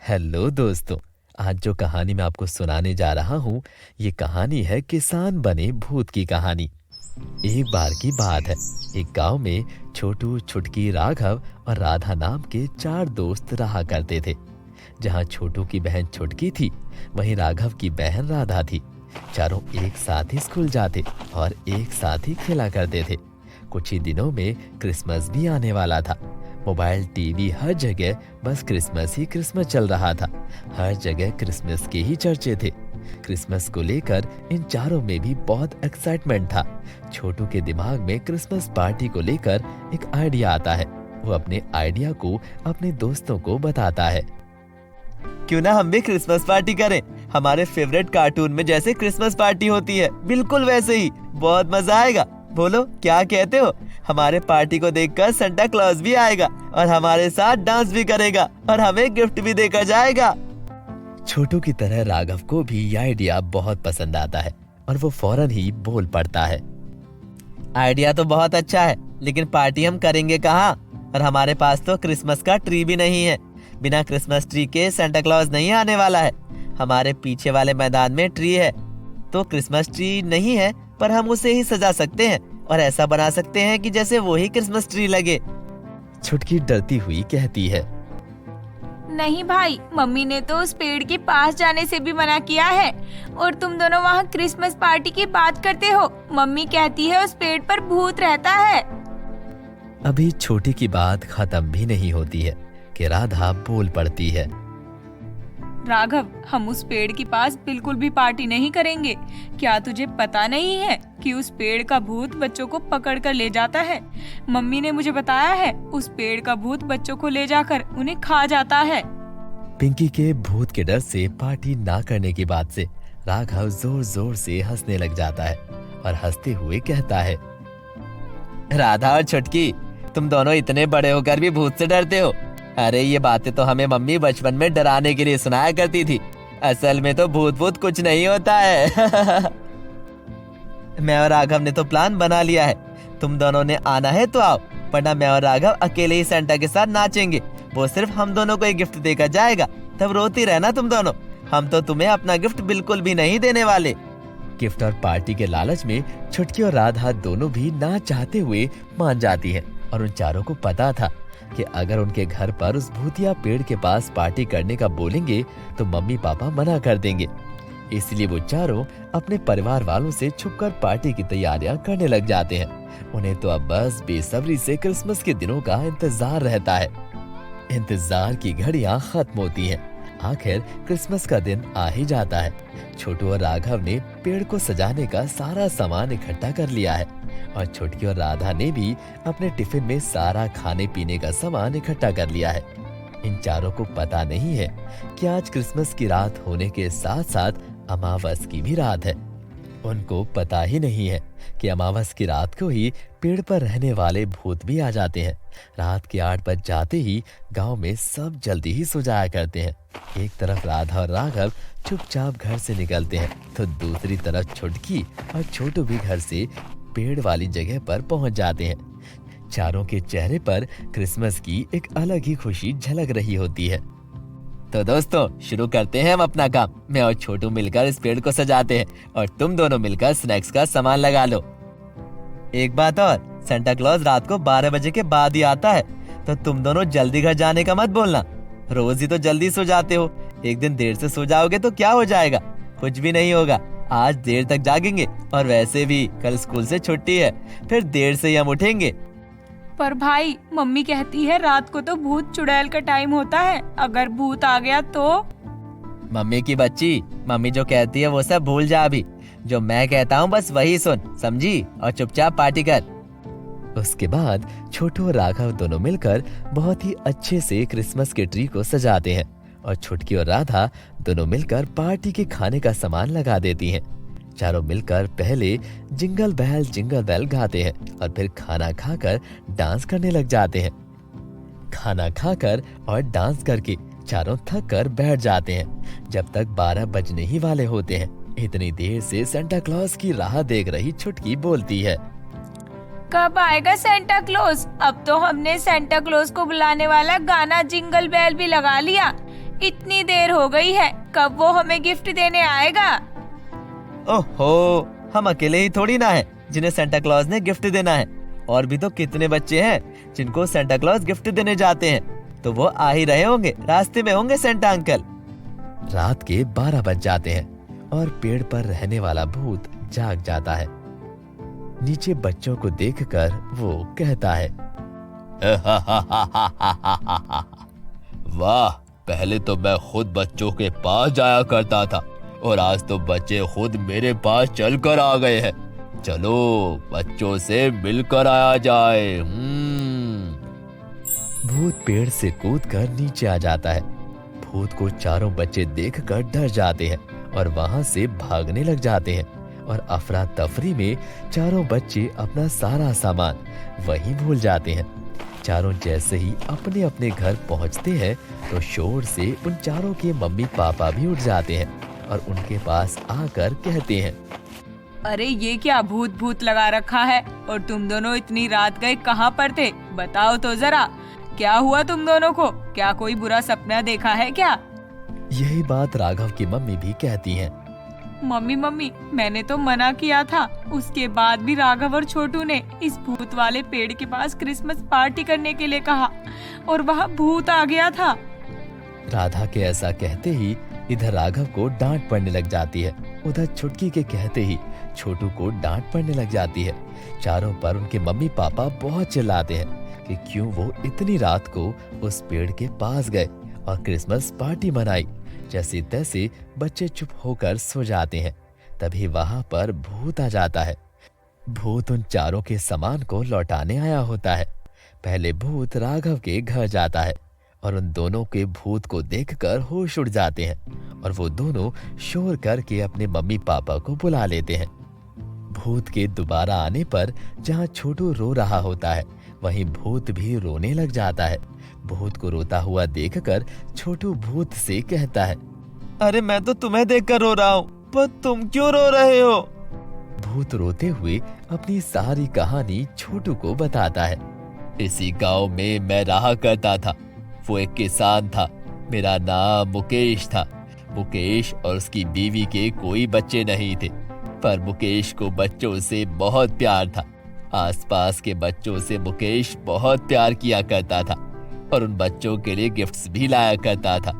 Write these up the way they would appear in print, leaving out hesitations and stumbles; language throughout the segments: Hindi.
हेलो दोस्तों। आज जो कहानी मैं आपको सुनाने जा रहा हूँ, ये कहानी है किसान बने भूत की कहानी। एक बार की बात है, एक गांव में छोटू, छुटकी, राघव और राधा नाम के 4 दोस्त रहा करते थे। जहाँ छोटू की बहन छुटकी थी, वहीं राघव की बहन राधा थी। चारों एक साथ ही स्कूल जाते और एक साथ ही खेला करते थे। कुछ ही दिनों में क्रिसमस भी आने वाला था। मोबाइल, टीवी, हर जगह बस क्रिसमस ही क्रिसमस चल रहा था। हर जगह क्रिसमस के ही चर्चे थे। क्रिसमस को लेकर इन चारों में भी बहुत एक्साइटमेंट था। छोटू के दिमाग में क्रिसमस पार्टी को लेकर एक आइडिया आता है। वो अपने आइडिया को अपने दोस्तों को बताता है। क्यों ना हम भी क्रिसमस पार्टी करें? हमारे फेवरेट कार्टून में जैसे क्रिसमस पार्टी होती है, बिल्कुल वैसे ही। बहुत मजा आएगा। बोलो, क्या कहते हो? हमारे पार्टी को देखकर सेंटा क्लॉज भी आएगा और हमारे साथ डांस भी करेगा और हमें गिफ्ट भी देकर जाएगा। छोटू की तरह राघव को भी यह आइडिया बहुत पसंद आता है और वो फौरन ही बोल पड़ता है। आइडिया तो बहुत अच्छा है, लेकिन पार्टी हम करेंगे कहाँ? और हमारे पास तो क्रिसमस का ट्री भी नहीं है। बिना क्रिसमस ट्री के सेंटा क्लॉज नहीं आने वाला है। हमारे पीछे वाले मैदान में ट्री है, तो क्रिसमस ट्री नहीं है, पर हम उसे ही सजा सकते हैं और ऐसा बना सकते हैं कि जैसे वो ही क्रिसमस ट्री लगे। छुटकी डरती हुई कहती है। नहीं भाई, मम्मी ने तो उस पेड़ के पास जाने से भी मना किया है और तुम दोनों वहाँ क्रिसमस पार्टी की बात करते हो। मम्मी कहती है उस पेड़ पर भूत रहता है। अभी छोटी की बात खत्म भी नहीं होती है कि राधा बोल पड़ती है। राघव, हम उस पेड़ के पास बिल्कुल भी पार्टी नहीं करेंगे। क्या तुझे पता नहीं है कि उस पेड़ का भूत बच्चों को पकड़ कर ले जाता है? मम्मी ने मुझे बताया है, उस पेड़ का भूत बच्चों को ले जाकर उन्हें खा जाता है। पिंकी के भूत के डर से पार्टी ना करने की बात से राघव जोर जोर से हंसने लग जाता है और हंसते हुए कहता है। राधा और छुटकी, तुम दोनों इतने बड़े होकर भी भूत से डरते हो? अरे ये बातें तो हमें मम्मी बचपन में डराने के लिए सुनाया करती थी। असल में तो भूत कुछ नहीं होता है। मैं और राघव ने तो प्लान बना लिया है। तुम दोनों ने आना है तो आओ, वरना मैं और राघव अकेले ही सेंटा के साथ नाचेंगे। वो सिर्फ हम दोनों को एक गिफ्ट देकर जाएगा, तब रोती रहना तुम दोनों। हम तो तुम्हें अपना गिफ्ट बिल्कुल भी नहीं देने वाले। गिफ्ट और पार्टी के लालच में छुटकी और राधा दोनों भी ना चाहते हुए मान जाती हैं और उन चारों को पता था कि अगर उनके घर पर उस भूतिया पेड़ के पास पार्टी करने का बोलेंगे तो मम्मी पापा मना कर देंगे। इसलिए वो चारों अपने परिवार वालों से छुपकर पार्टी की तैयारियां करने लग जाते हैं। उन्हें तो अब बस बेसब्री से क्रिसमस के दिनों का इंतजार रहता है। इंतजार की घड़ियां खत्म होती हैं। आखिर क्रिसमस का दिन आ ही जाता है। छोटू और राघव ने पेड़ को सजाने का सारा सामान इकट्ठा कर लिया है और छुटकी और राधा ने भी अपने टिफिन में सारा खाने पीने का सामान इकट्ठा कर लिया है। इन चारों को पता नहीं है कि आज क्रिसमस की रात होने के साथ साथ अमावस की भी रात है। उनको पता ही नहीं है कि अमावस की रात को ही पेड़ पर रहने वाले भूत भी आ जाते हैं। रात के 8 बज जाते ही गांव में सब जल्दी ही सो जाया करते हैं। एक तरफ राधा और राघव चुपचाप घर से निकलते हैं, तो दूसरी तरफ छुटकी और छोटू भी घर से पेड़ वाली जगह पर पहुंच जाते हैं। चारों के चेहरे पर क्रिसमस की एक अलग ही खुशी झलक रही होती है। तो दोस्तों, शुरू करते हैं हम अपना काम। मैं और छोटू मिलकर इस पेड़ को सजाते हैं और तुम दोनों मिलकर स्नैक्स का सामान लगा लो। एक बात और, सेंटा क्लॉज रात को 12 बजे के बाद ही आता है, तो तुम दोनों जल्दी घर जाने का मत बोलना। रोज ही तो जल्दी सो जाते हो, एक दिन देर से सो जाओगे तो क्या हो जाएगा? कुछ भी नहीं होगा। आज देर तक जागेंगे और वैसे भी कल स्कूल से छुट्टी है, फिर देर से ही हम उठेंगे। पर भाई, मम्मी कहती है रात को तो भूत चुड़ैल का टाइम होता है। अगर भूत आ गया तो? मम्मी की बच्ची, मम्मी जो कहती है वो सब भूल जा। अभी जो मैं कहता हूँ बस वही सुन, समझी? और चुपचाप पार्टी कर। उसके बाद छोटू और राघव दोनों मिलकर बहुत ही अच्छे से क्रिसमस के ट्री को सजाते हैं और छुटकी और राधा दोनों मिलकर पार्टी के खाने का सामान लगा देती हैं। चारों मिलकर पहले जिंगल बेल गाते हैं और फिर खाना खाकर डांस करने लग जाते हैं। खाना खाकर और डांस करके चारों थक कर बैठ जाते हैं। जब तक 12 बजने ही वाले होते हैं, इतनी देर से सेंटा क्लॉज की राह देख रही छुटकी बोलती है। कब आएगा सेंटा क्लॉज? अब तो हमने सेंटा क्लॉज को बुलाने वाला गाना जिंगल बेल भी लगा लिया। इतनी देर हो गई है, कब वो हमें गिफ्ट देने आएगा? ओहो, हम अकेले ही थोड़ी ना है जिन्हें सेंटा क्लॉज ने गिफ्ट देना है। और भी तो कितने बच्चे हैं जिनको सेंटा क्लॉज गिफ्ट देने जाते हैं। तो वो आ ही रहे होंगे, रास्ते में होंगे सेंटा अंकल। रात के 12 बज जाते हैं और पेड़ पर रहने वाला भूत जाग जाता है। नीचे बच्चों को देखकर वो कहता है, वाह, पहले तो मैं खुद बच्चों के पास जाया करता था और आज तो बच्चे खुद मेरे पास चल कर आ गए हैं। चलो बच्चों से मिलकर आया जाए। भूत पेड़ से कूदकर नीचे आ जाता है। भूत को चारों बच्चे देखकर डर जाते हैं और वहां से भागने लग जाते हैं और अफरा तफरी में चारों बच्चे अपना सारा सामान वहीं भूल जाते हैं। चारों जैसे ही अपने अपने घर पहुंचते हैं तो शोर से उन चारों के मम्मी पापा भी उठ जाते हैं और उनके पास आकर कहते हैं, अरे ये क्या भूत भूत लगा रखा है, और तुम दोनों इतनी रात गए कहाँ पर थे? बताओ तो जरा, क्या हुआ तुम दोनों को? क्या कोई बुरा सपना देखा है क्या? यही बात राघव की मम्मी भी कहती हैं। मम्मी, मैंने तो मना किया था, उसके बाद भी राघव और छोटू ने इस भूत वाले पेड़ के पास क्रिसमस पार्टी करने के लिए कहा और वहाँ भूत आ गया था। राधा के ऐसा कहते ही इधर राघव को डांट पड़ने लग जाती है। उधर छुटकी के कहते ही छोटू को डांट पड़ने लग जाती है। चारों पर उनके मम्मी पापा बहुत चिल्लाते हैं कि क्यों वो इतनी रात को उस पेड़ के पास गए और क्रिसमस पार्टी मनाई। जैसे तैसे बच्चे चुप होकर सो जाते हैं। तभी वहां पर भूत आ जाता है। भूत उन चारों के सामान को लौटाने आया होता है। पहले भूत राघव के घर जाता है और उन दोनों के भूत को देखकर होश उड़ जाते हैं और वो दोनों शोर करके अपने मम्मी पापा को बुला लेते हैं। भूत के दोबारा आने पर जहाँ छोटू रो रहा होता है वहीं भूत भी रोने लग जाता है। भूत को रोता हुआ देखकर छोटू भूत से कहता है, अरे मैं तो तुम्हें देखकर रो रहा हूँ, पर तुम क्यों रो रहे हो? भूत रोते हुए अपनी सारी कहानी छोटू को बताता है। इसी गांव में मैं रहा करता था। वो एक किसान था। मेरा नाम मुकेश था। मुकेश और उसकी बीवी के कोई बच्चे नहीं थे, पर मुकेश को बच्चों से बहुत प्यार था। आसपास के बच्चों से मुकेश बहुत प्यार किया करता था और उन बच्चों के लिए गिफ्ट्स भी लाया करता था।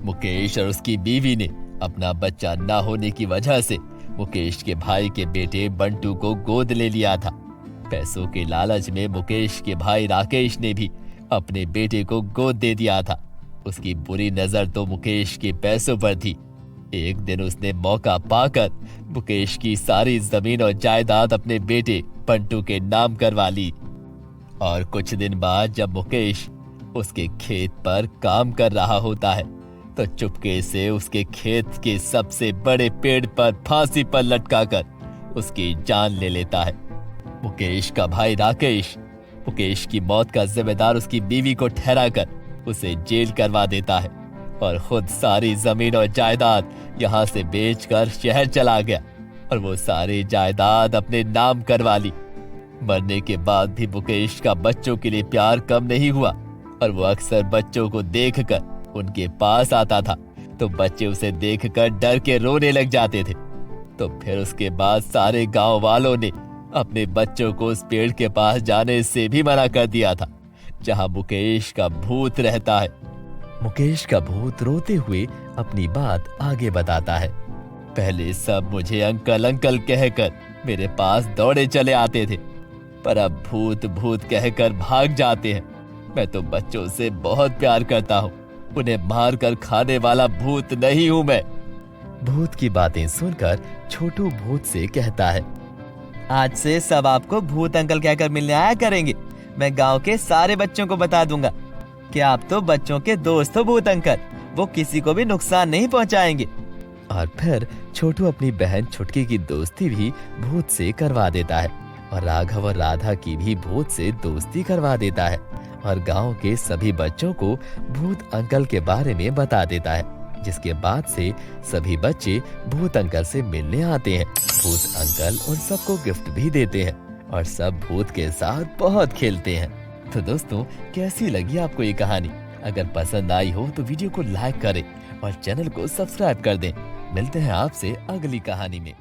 मुकेश और उसकी बीवी ने अपना बच्चा ना होने की वजह से मुकेश के भाई के बेटे बंटू को गोद ले लिया था। पैसों के लालच में मुकेश के भाई राकेश ने भी अपने बेटे को गोद दे दिया था। उसकी बुरी नजर तो मुकेश के पैसों पर थी। एक दिन उसने मौका पाकर मुकेश की सारी जमीन और जायदाद अपने बेटे बंटू के नाम करवा ली। और कुछ दिन बाद जब मुकेश उसके खेत पर काम कर रहा होता है तो चुपके से उसके खेत के सबसे बड़े पेड़ पर फांसी पर लटकाकर उसकी जान ले लेता है। मुकेश का भाई राकेश मुकेश की मौत का जिम्मेदार उसकी बीवी को ठहराकर उसे जेल करवा देता है और खुद सारी जमीन और जायदाद यहाँ से बेचकर शहर चला गया और वो सारी जायदाद अपने नाम करवा ली। मरने के बाद भी मुकेश का बच्चों के लिए प्यार कम नहीं हुआ और वो अक्सर बच्चों को देखकर उनके पास आता था तो बच्चे उसे देखकर डर के रोने लग जाते थे। तो फिर उसके बाद सारे गांव वालों ने अपने बच्चों को उस पेड़ के पास जाने से भी मना कर दिया था जहां मुकेश का भूत रहता है। मुकेश का भूत रोते हुए अपनी बात आगे बताता है। पहले सब मुझे अंकल अंकल कहकर मेरे पास दौड़े चले आते थे, पर अब भूत भूत कहकर भाग जाते हैं। मैं तो बच्चों से बहुत प्यार करता हूँ। उन्हें मार कर खाने वाला भूत नहीं हूँ मैं। भूत की बातें सुनकर छोटू भूत से कहता है, आज से सब आपको भूत अंकल कहकर मिलने आया करेंगे। मैं गांव के सारे बच्चों को बता दूंगा कि आप तो बच्चों के दोस्त हो भूत अंकल। वो किसी को भी नुकसान नहीं पहुंचाएंगे। और फिर छोटू अपनी बहन छुटकी की दोस्ती भी भूत से करवा देता है और राघव और राधा की भी भूत से दोस्ती करवा देता है और गांव के सभी बच्चों को भूत अंकल के बारे में बता देता है। जिसके बाद से सभी बच्चे भूत अंकल से मिलने आते हैं। भूत अंकल उन सबको गिफ्ट भी देते हैं और सब भूत के साथ बहुत खेलते हैं। तो दोस्तों, कैसी लगी आपको ये कहानी? अगर पसंद आई हो तो वीडियो को लाइक करें और चैनल को सब्सक्राइब कर दें। मिलते हैं आपसे अगली कहानी में।